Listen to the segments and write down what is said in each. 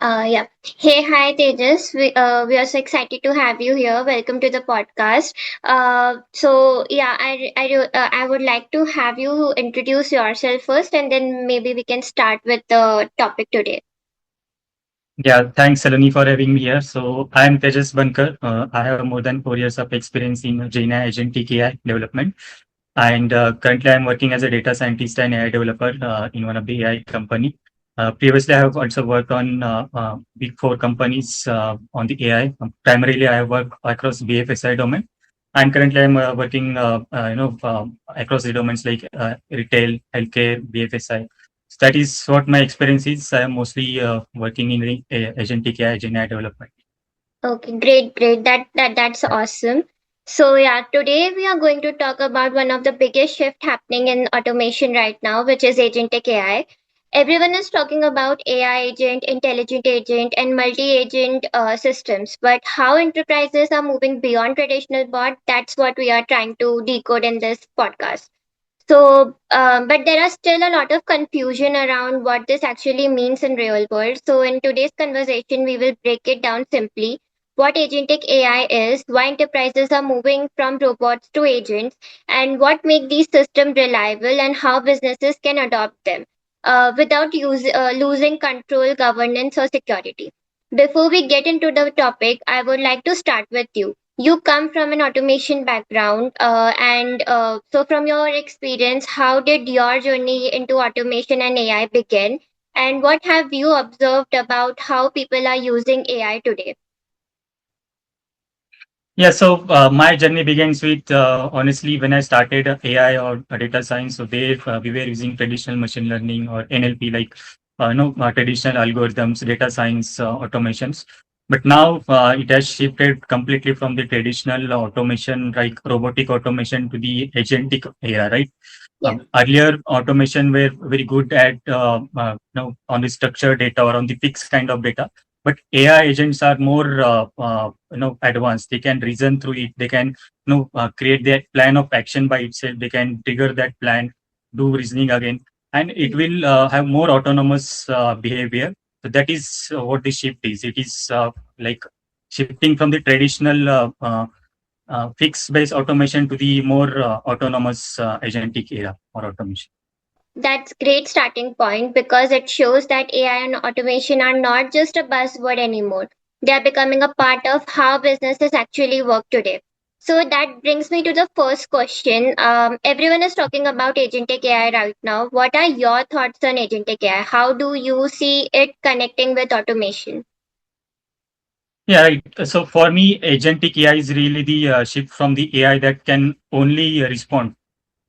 Yeah. Hey, hi, Tejas. We are so excited to have you here. Welcome to the podcast. I would like to have you introduce yourself first, and then maybe we can start with the topic today. Yeah, thanks, Saloni, for having me here. So I'm Tejas Bankar. I have more than 4 years of experience in GenAI Agentic AI development. And currently I'm working as a data scientist and AI developer in one of the AI company. Previously, I have also worked on big four companies on the AI. Primarily, I have worked across BFSI domain. And currently, I'm working, across the domains like retail, healthcare, BFSI. So that is what my experience is. I am mostly working in the agentic AI, Gen AI development. Okay, great. That's awesome. So yeah, today we are going to talk about one of the biggest shift happening in automation right now, which is agentic AI. Everyone is talking about AI agent, intelligent agent, and multi-agent systems, but how enterprises are moving beyond traditional bot, that's what we are trying to decode in this podcast. But there are still a lot of confusion around what this actually means in real world. So in today's conversation, we will break it down simply. What agentic AI is, why enterprises are moving from robots to agents, and what make these systems reliable, and how businesses can adopt them without losing control, governance, or security. Before we get into the topic, I would like to start with you. You come from an automation background, and from your experience, how did your journey into automation and AI begin? And what have you observed about how people are using AI today? Yeah, so my journey begins with honestly when I started AI or data science. So there we were using traditional machine learning or NLP, like traditional algorithms, data science automations. But now it has shifted completely from the traditional automation, like robotic automation, to the agentic era, right? Yeah. Earlier, automation were very good at on the structured data or on the fixed kind of data, but AI agents are more advanced. They can reason through it. They can create that plan of action by itself. They can trigger that plan, do reasoning again, and it will have more autonomous behavior. So that is what the shift is. It is like shifting from the traditional fixed based automation to the more autonomous agentic era or automation. That's great starting point because it shows that AI and automation are not just a buzzword anymore. They are becoming a part of how businesses actually work today. So that brings me to the first question. Everyone is talking about agentic AI right now. What are your thoughts on agentic AI? How do you see it connecting with automation? Yeah, right. So for me, agentic AI is really the shift from the AI that can only respond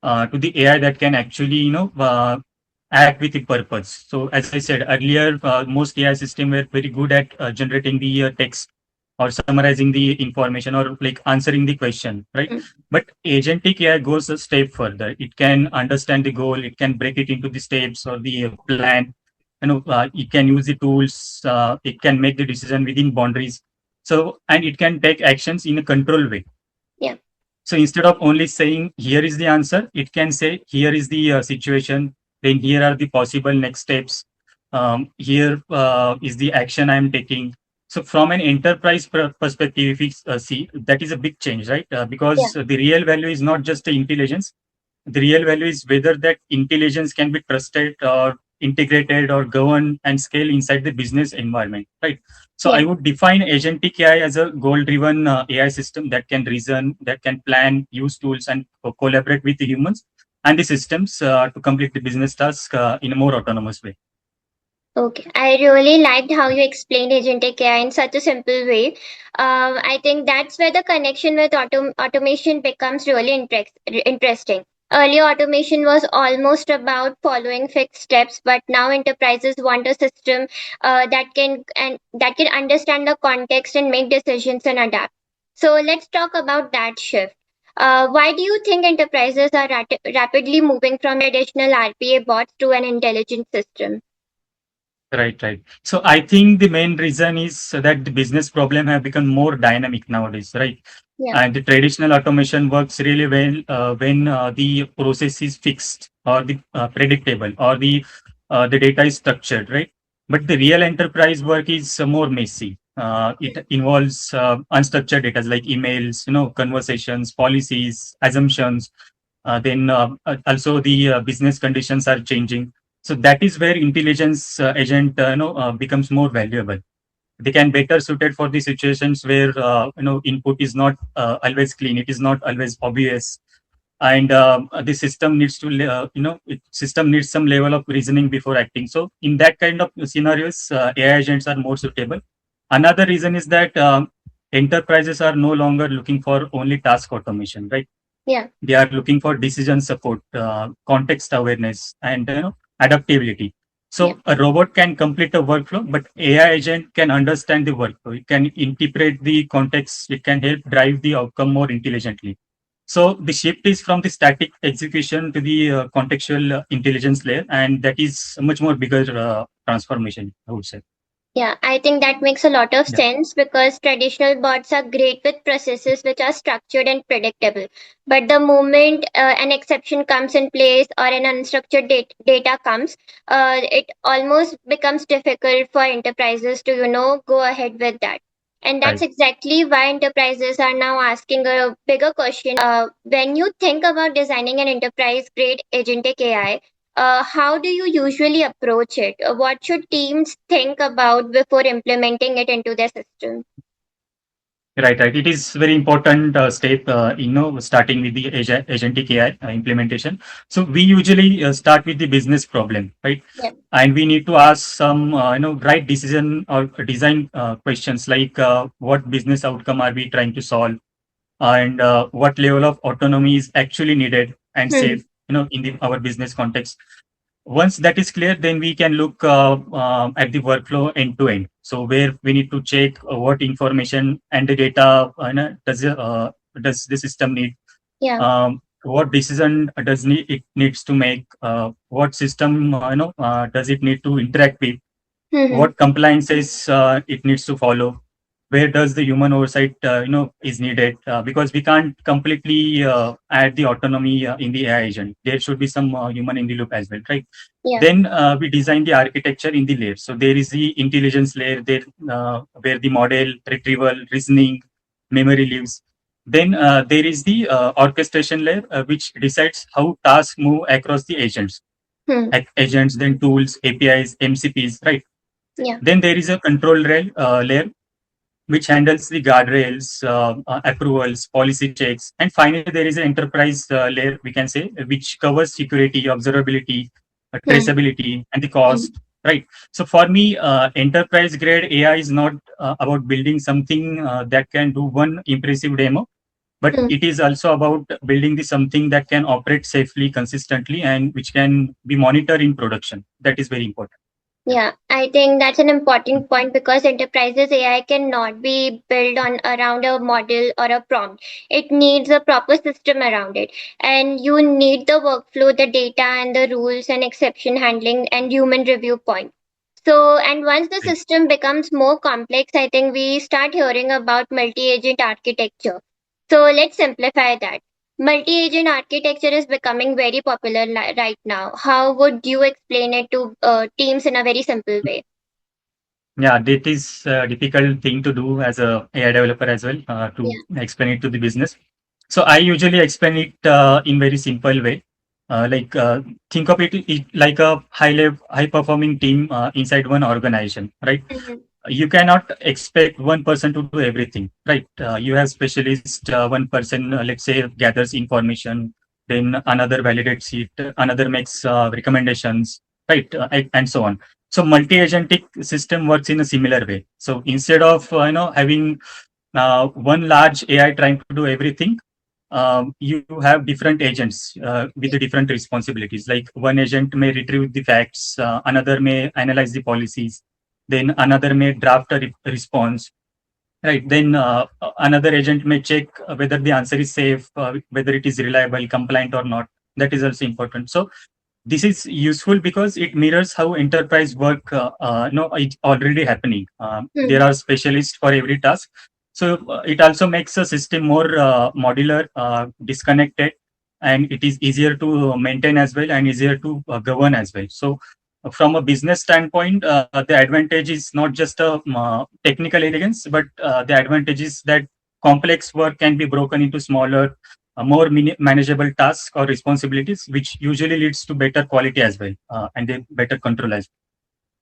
to the AI that can actually, act with a purpose. So as I said earlier, most AI systems were very good at generating the text or summarizing the information or like answering the question, right? Mm. But agentic AI goes a step further. It can understand the goal. It can break it into the steps or the plan. It can use the tools. It can make the decision within boundaries. So, and it can take actions in a controlled way. Yeah. So instead of only saying here is the answer, it can say here is the situation. Then here are the possible next steps. Here is the action I am taking. So from an enterprise perspective, if we see, that is a big change, right? Yeah. Because the real value is not just the intelligence. The real value is whether that intelligence can be trusted or integrated or governed and scale inside the business environment, right? So Yeah. I would define agentic AI as a goal-driven AI system that can reason, that can plan, use tools, and collaborate with the humans and the systems to complete the business task in a more autonomous way. Okay, I really liked how you explained agentic AI in such a simple way. I think that's where the connection with automation becomes really interesting. Earlier, automation was almost about following fixed steps, but now enterprises want a system that can understand the context and make decisions and adapt. So let's talk about that shift. Why do you think enterprises are rapidly moving from traditional RPA bots to an intelligent system? Right, right. So I think the main reason is that the business problem have become more dynamic nowadays, right? Yeah. And the traditional automation works really well when the process is fixed or the predictable or the data is structured, right? But the real enterprise work is more messy. It involves unstructured data like emails, conversations, policies, assumptions. Also the business conditions are changing. So that is where intelligence agent becomes more valuable. They can better suited for the situations where input is not always clean. It is not always obvious, and the system needs to system needs some level of reasoning before acting. So in that kind of scenarios, AI agents are more suitable. Another reason is that enterprises are no longer looking for only task automation, right? Yeah. They are looking for decision support, context awareness, and adaptability. Yeah. So a robot can complete a workflow, but AI agent can understand the workflow. It can interpret the context. It can help drive the outcome more intelligently. So the shift is from the static execution to the contextual intelligence layer, and that is a much more bigger transformation, I would say. Yeah, I think that makes a lot of Yeah, sense because traditional bots are great with processes which are structured and predictable. But the moment an exception comes in place or an unstructured data comes, it almost becomes difficult for enterprises to, go ahead with that. And that's right. exactly why enterprises are now asking a bigger question. When you think about designing an enterprise grade agentic AI, how do you usually approach it? What should teams think about before implementing it into their system? Right, right. It is very important step, starting with the agentic AI implementation. So we usually start with the business problem, right? Yeah. And we need to ask some, right decision or design questions like what business outcome are we trying to solve, and what level of autonomy is actually needed and Hmm. safe, in our business context. Once that is clear, then we can look at the workflow end to end. So where we need to check what information and the data does the system need, Yeah. what decision it needs to make, what system does it need to interact with, Hmm. what compliances it needs to follow, where does the human oversight is needed, because we can't completely add the autonomy in the AI agent. There should be some human in the loop as well, right? Yeah. Then we design the architecture in the layer. So there is the intelligence layer there, where the model retrieval, reasoning, memory lives. Then there is the orchestration layer, which decides how tasks move across the agents, Hmm. agents, then tools, APIs, MCPs, right? Yeah. Then there is a layer which handles the guardrails, approvals, policy checks, and finally there is an enterprise layer, we can say, which covers security, observability, Hmm. traceability, and the Hmm. cost. Right. So for me, enterprise grade AI is not about building something that can do one impressive demo, but Hmm. it is also about building the something that can operate safely, consistently, and which can be monitored in production. That is very important. Yeah. Yeah, I think that's an important point because enterprises AI cannot be built on around a model or a prompt. It needs a proper system around it. And you need the workflow, the data and the rules and exception handling and human review point. So, and once the Right. system becomes more complex, I think we start hearing about multi-agent architecture. So let's simplify that. Multi-agent architecture is becoming very popular right now. How would you explain it to teams in a very simple way? Yeah, that is a difficult thing to do as a AI developer as well, to Yeah. explain it to the business. So I usually explain it in very simple way. Like think of it like a high performing team inside one organization, right? Hmm. You cannot expect one person to do everything, right? You have specialist, one person, let's say, gathers information, then another validates it, another makes recommendations, right? And so on. So multi-agentic system works in a similar way. So instead of having one large AI trying to do everything, you have different agents with the different responsibilities. Like one agent may retrieve the facts, another may analyze the policies, then another may draft a response, right? Then another agent may check whether the answer is safe, whether it is reliable, compliant or not. That is also important. So this is useful because it mirrors how enterprise work it's already happening. There Hmm. are specialists for every task. So it also makes a system more modular, disconnected, and it is easier to maintain as well and easier to govern as well. So from a business standpoint, the advantage is not just a technical elegance, but the advantage is that complex work can be broken into smaller, more manageable tasks or responsibilities, which usually leads to better quality as well, and a better control as well.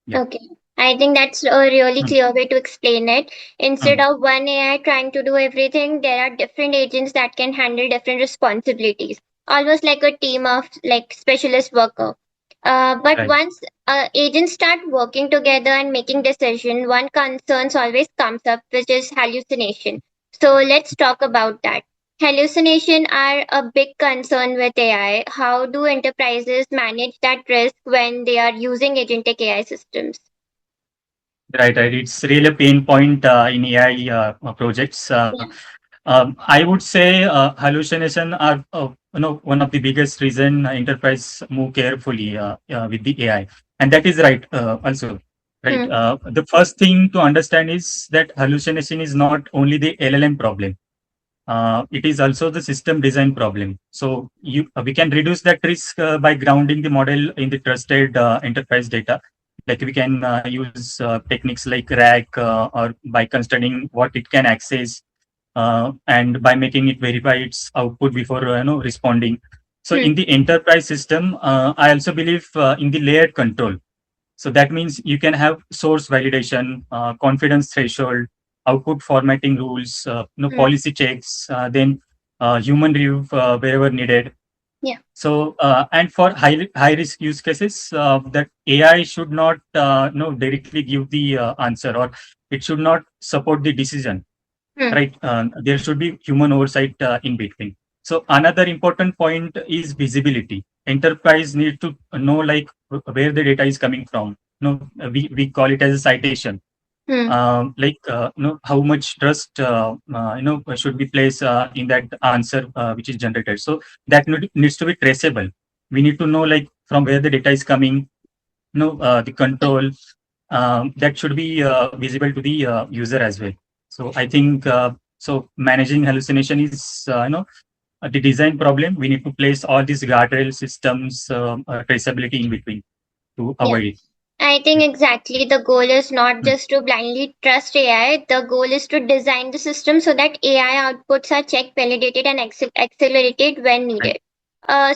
Yeah. Okay. I think that's a really Mm, clear way to explain it. Instead mm, of one AI trying to do everything, there are different agents that can handle different responsibilities, almost like a team of like specialist worker. But right. once agents start working together and making decision, one concern always comes up, which is hallucination. So let's talk about that. Hallucination are a big concern with AI. How do enterprises manage that risk when they are using agentic AI systems? Right, right. It's really a pain point in AI projects. Yeah. I would say hallucination are one of the biggest reason enterprise move carefully with the AI, and that is right. Also, right. Hmm. The first thing to understand is that hallucination is not only the LLM problem. It is also the system design problem. So we can reduce that risk by grounding the model in the trusted enterprise data. Like we can use techniques like RAG or by considering what it can access and by making it verify its output before responding. So Hmm. in the enterprise system, I also believe in the layered control. So that means you can have source validation, confidence threshold, output formatting rules, Hmm. policy checks, then human review wherever needed. Yeah. So and for high risk use cases, that AI should not directly give the answer, or it should not support the decision, Hmm. right? There should be human oversight in between. So another important point is visibility. Enterprise need to know like where the data is coming from. We call it as a citation. Hmm. How much trust should be placed in that answer which is generated. So that needs to be traceable. We need to know like from where the data is coming. The Yeah. control that should be visible to the user as well. So I think so managing hallucination is the design problem. We need to place all these guardrail systems, traceability in between to Yeah. avoid it. I think Yeah. exactly the goal is not Mm, just to blindly trust AI. The goal is to design the system so that AI outputs are checked, validated, and accelerated when right. needed.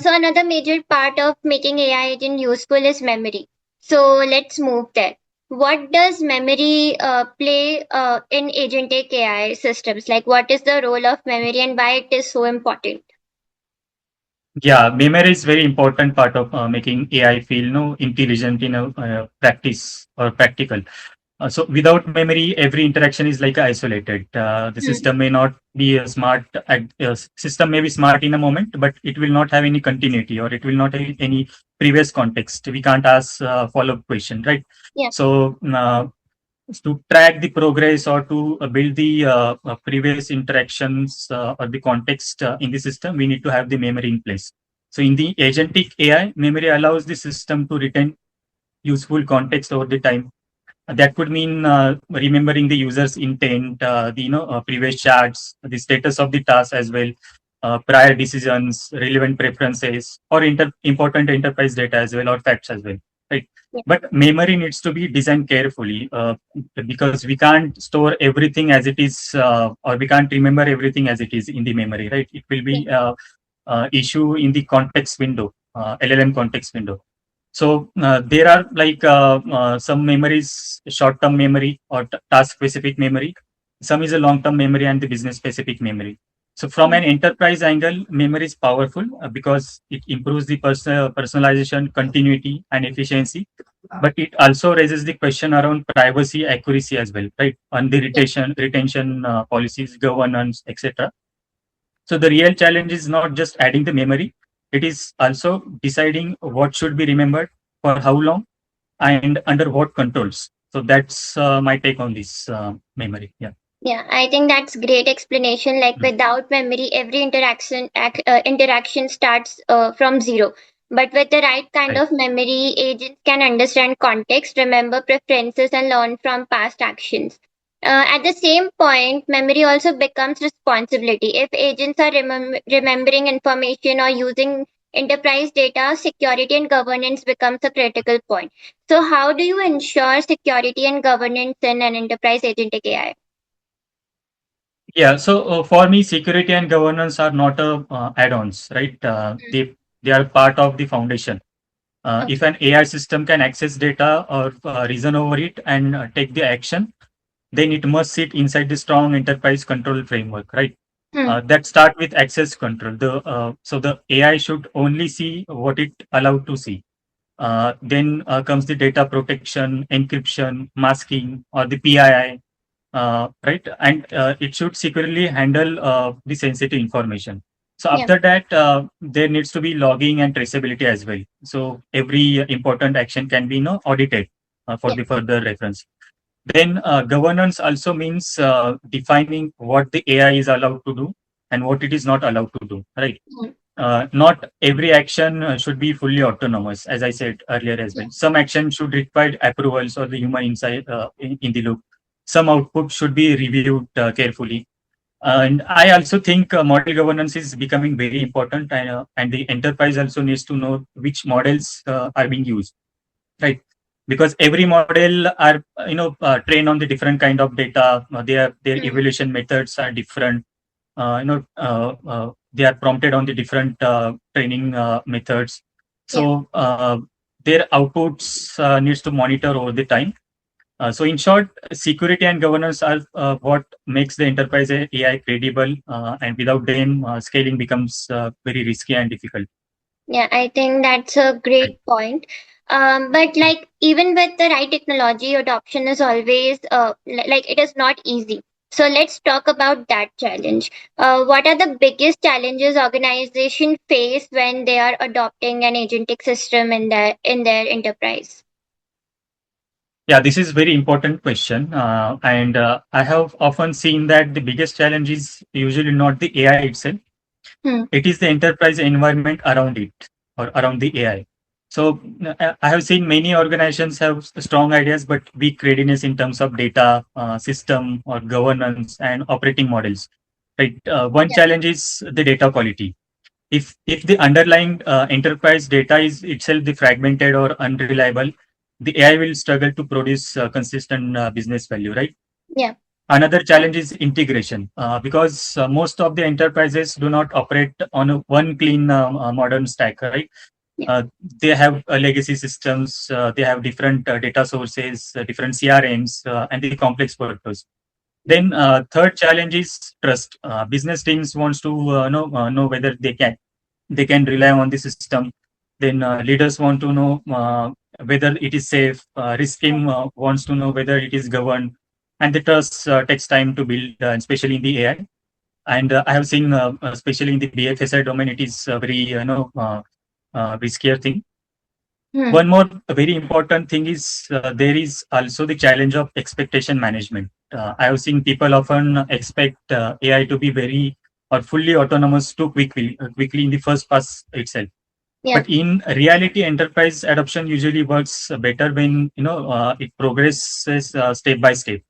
So another major part of making AI agent useful is memory. So let's move there. What does memory play in agentic AI systems? Like, what is the role of memory and why it is so important? Yeah, memory is very important part of making AI feel intelligent in a practice or practical. So without memory, every interaction is like isolated. The Hmm. system may not be a smart. System may be smart in a moment, but it will not have any continuity or it will not have any previous context. We can't ask follow-up question, right? Yeah. So to track the progress or to build the previous interactions or the context in the system, we need to have the memory in place. So in the agentic AI, memory allows the system to retain useful context over the time. That could mean remembering the user's intent, the previous charts, the status of the task as well, prior decisions, relevant preferences, or important enterprise data as well, or facts as well, right? Yeah. But memory needs to be designed carefully because we can't store everything as it is, or we can't remember everything as it is in the memory, right? It will Yeah. be issue in the context window, LLM context window. So there are like some memories, short-term memory or task-specific memory. Some is a long-term memory and the business-specific memory. So from Hmm. an enterprise angle, memory is powerful because it improves the personalization, continuity, and efficiency. But it also raises the question around privacy, accuracy as well, right? On the Yeah. retention policies, governance, etc. So the real challenge is not just adding the memory, it is also deciding what should be remembered for how long and under what controls. So that's my take on this memory. Yeah. Yeah, I think that's great explanation. Like Mm. without memory, every interaction starts from zero. But with the right kind Right. of memory, agents can understand context, remember preferences, and learn from past actions. At the same point, memory also becomes responsibility. If agents are remembering information or using enterprise data, security and governance becomes a critical point. So, how do you ensure security and governance in an enterprise agentic AI? Yeah, so for me, security and governance are not add-ons, right? They are part of the foundation. If Okay. an AI system can access data or reason over it and take the action, then it must sit inside the strong enterprise control framework, right? Hmm. That start with access control. So the AI should only see what it allowed to see. Then comes the data protection, encryption, masking, or the PII, right? And it should securely handle the sensitive information. So Yeah. after that, there needs to be logging and traceability as well. So every important action can be, audited for Yeah. the further reference. Then governance also means defining what the AI is allowed to do and what it is not allowed to do, right? Hmm. Not every action should be fully autonomous, as I said earlier as Yeah. well. Some action should require approvals or the human insight in the loop. Some output should be reviewed carefully. And I also think model governance is becoming very important, and the enterprise also needs to know which models are being used, right? Because every model are trained on the different kind of data. Their Hmm. evaluation methods are different. They are prompted on the different training methods. Yeah. So their outputs needs to monitor over the time. So in short, security and governance are what makes the enterprise AI credible, and without them, scaling becomes very risky and difficult. Yeah, I think that's a great point. But like even with the right technology, adoption is always like it is not easy. So let's talk about that challenge. What are the biggest challenges organizations face when they are adopting an agentic system in their enterprise? Yeah, this is very important question, and I have often seen that the biggest challenge is usually not the AI itself. Hmm. It is the enterprise environment around it or around the AI. So I have seen many organizations have strong ideas but weak readiness in terms of data, system or governance and operating models. Right. One Yeah. challenge is the data quality. If the underlying enterprise data is itself the fragmented or unreliable, the AI will struggle to produce consistent business value. Right. Yeah. Another challenge is integration, because most of the enterprises do not operate on a one clean modern stack, right? Yeah. Uh, they have legacy systems, they have different data sources, different CRMs, and the complex workflows. Yeah. Then third challenge is trust. Business teams wants to know whether they can rely on the system. Then leaders want to know whether it is safe. Risk team wants to know whether it is governed, and the trust takes time to build, especially in the AI. And I have seen, especially in the BFSI domain, it is a very riskier thing. Hmm. One more very important thing is there is also the challenge of expectation management. I have seen people often expect AI to be very or fully autonomous too quickly in the first pass itself. Yeah. But in reality, enterprise adoption usually works better when it progresses step by step.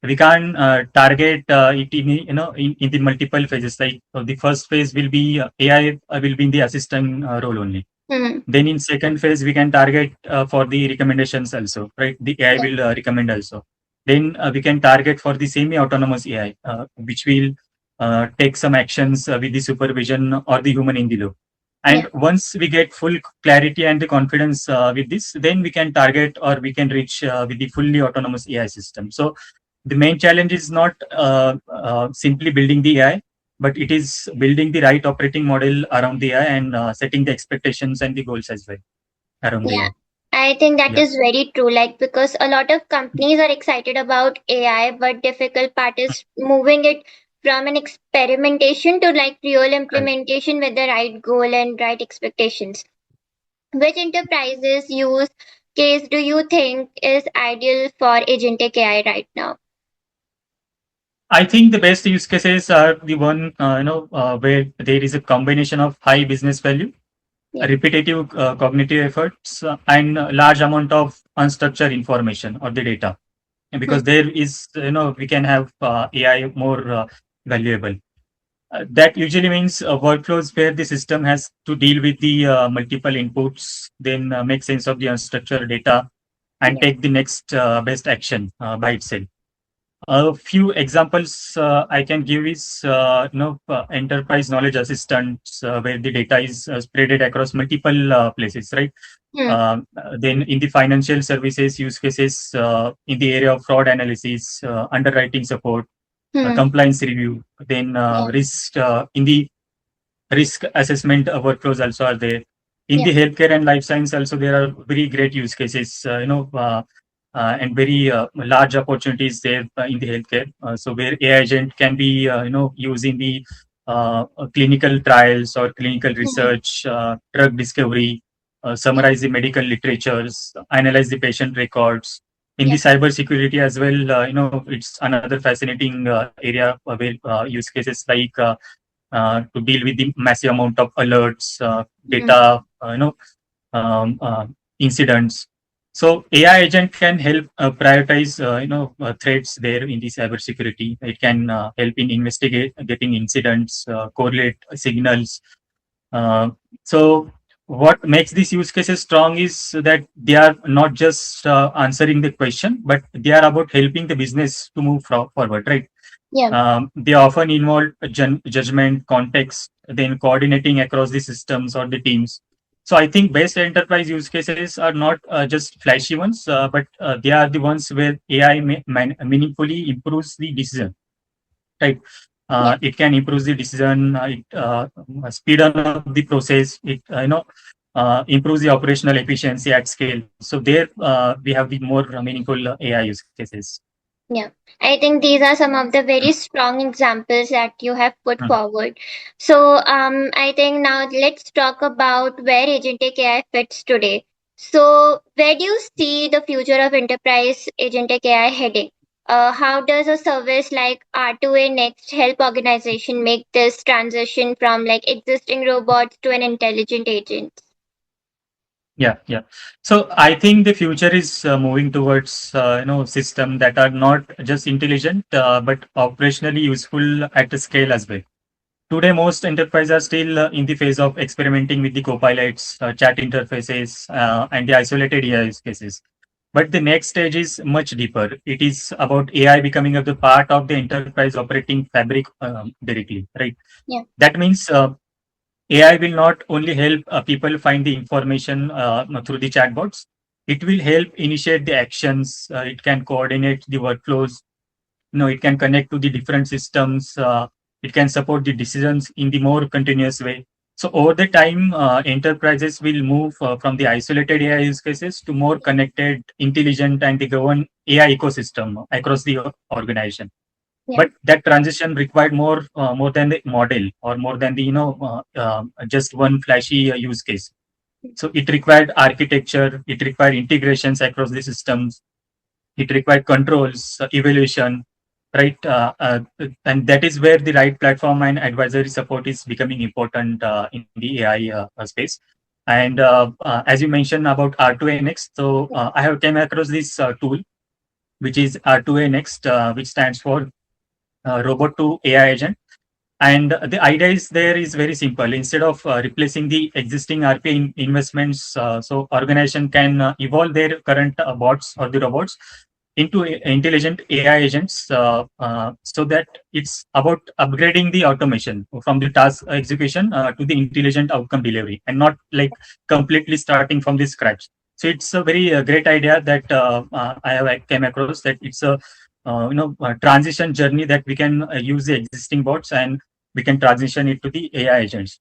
We can target it in in the multiple phases. Like the first phase will be AI will be in the assistant role only. Hmm. Then in second phase, we can target for the recommendations also, right? The AI Yeah. will recommend also. Then we can target for the semi-autonomous AI, which will take some actions with the supervision or the human in the loop. Yeah. And once we get full clarity and the confidence with this, then we can target or we can reach with the fully autonomous AI system. So the main challenge is not simply building the AI, but it is building the right operating model around the AI and setting the expectations and the goals as well around the Yeah, AI. I think that Yeah. is very true. Like, because a lot of companies are excited about AI, but difficult part is moving it from an experimentation to like real Right. implementation with the right goal and right expectations. Which enterprises use case do you think is ideal for agentic AI right now? I think the best use cases are the one where there is a combination of high business value, Yeah. repetitive cognitive efforts, and a large amount of unstructured information or the data. And Hmm. because there is we can have AI more valuable. That usually means workflows where the system has to deal with the multiple inputs, then make sense of the unstructured data, and Yeah. take the next best action by itself. A few examples I can give is enterprise knowledge assistants where the data is spread across multiple places, right? Hmm. Then in the financial services use cases in the area of fraud analysis, underwriting support, Hmm. compliance review, then Yeah. risk in the risk assessment workflows also are there. In Yeah. the healthcare and life science also, there are very great use cases, and very large opportunities there in the healthcare. So where AI agent can be, used in the clinical trials or clinical Hmm. research, drug discovery, Yeah. summarize the medical literatures, analyze the patient records. In the Yeah. cyber security as well, it's another fascinating area where use cases like to deal with the massive amount of alerts, Hmm. data, incidents. So AI agent can help prioritize, threats there in the cybersecurity. It can help in investigate getting incidents, correlate signals. Uh, so what makes these use cases strong is that they are not just answering the question, but they are about helping the business to move forward, right? Yeah. They often involve judgment, context, then coordinating across the systems or the teams. So I think best enterprise use cases are not just flashy ones, but they are the ones where AI meaningfully improves the decision. Right? Yeah. It can improve the decision, speed on up the process. It improves the operational efficiency at scale. So there we have the more meaningful AI use cases. Yeah, I think these are some of the very strong examples that you have put Mm. forward. So, I think now let's talk about where Agentic AI fits today. So, where do you see the future of enterprise Agentic AI heading? How does a service like R2A Next help organization make this transition from like existing robots to an intelligent agent? Yeah, yeah. So I think the future is moving towards system that are not just intelligent but operationally useful at a scale as well. Today, most enterprises are still in the phase of experimenting with the copilots, chat interfaces, and the isolated AI use cases. But the next stage is much deeper. It is about AI becoming of the part of the enterprise operating fabric directly, right? Yeah, That means AI will not only help people find the information through the chatbots. It will help initiate the actions. It can coordinate the workflows. It can connect to the different systems. It can support the decisions in the more continuous way. So over the time, enterprises will move from the isolated AI use cases to more connected, intelligent, and the governed AI ecosystem across the organization. yeah, But that transition required more than the model or more than the just one flashy use case. So it required architecture, it required integrations across the systems, it required controls, evaluation, right? And that is where the right platform and advisory support is becoming important in the AI space. And as you mentioned about R2A Next, so I have came across this tool, which is R2A Next, which stands for Robot to AI Agent. And the idea is there is very simple. Instead of replacing the existing RPA investments, so organization can evolve their current bots or the robots into intelligent AI agents, so that it's about upgrading the automation from the task execution to the intelligent outcome delivery, and not like completely starting from the scratch. So it's a very great idea that I have came across, that it's a transition journey that we can use the existing bots and we can transition it to the AI agents.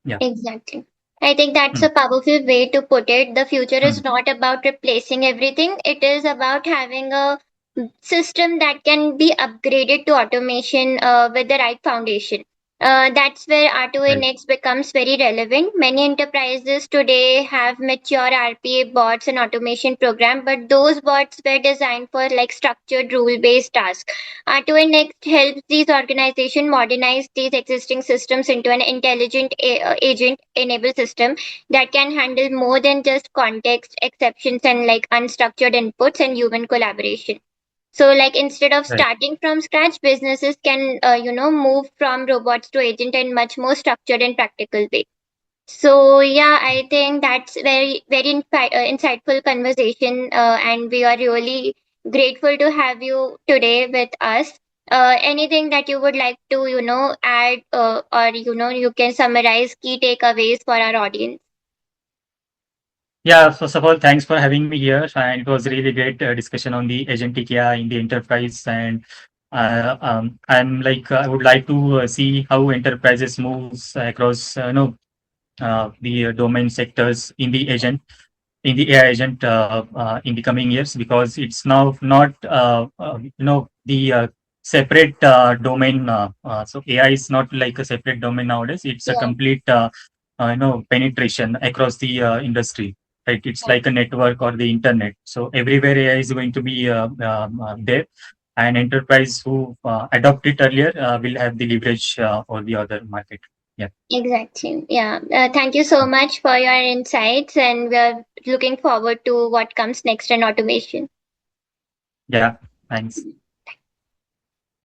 Yeah. exactly. I think that's Mm, a powerful way to put it. The future is mm, not about replacing everything, it is about having a system that can be upgraded to automation with the right foundation. That's where R2A right. Next becomes very relevant. Many enterprises today have mature RPA bots and automation program, but those bots were designed for like structured rule-based tasks. R2A Next helps these organizations modernize these existing systems into an intelligent agent-enabled system that can handle more than just context, exceptions, and like unstructured inputs and human collaboration. So, like instead of Right. starting from scratch, businesses can, move from robots to agent in much more structured and practical way. So yeah, I think that's very insightful conversation, and we are really grateful to have you today with us. Anything that you would like to add, or you can summarize key takeaways for our audience. Yeah, first of all, thanks for having me here. And it was really great discussion on the agentic AI in the enterprise. And I would like to see how enterprises moves across, the domain sectors in the AI agent in the coming years, because it's now not the separate domain. So AI is not like a separate domain nowadays. It's a Yeah, complete penetration across the industry. Right, it's like a network or the internet. So everywhere AI is going to be there, and enterprise who adopt it earlier will have the leverage for the other market. Yeah, exactly. Yeah. Thank you so much for your insights, and we're looking forward to what comes next in automation. yeah. Thanks.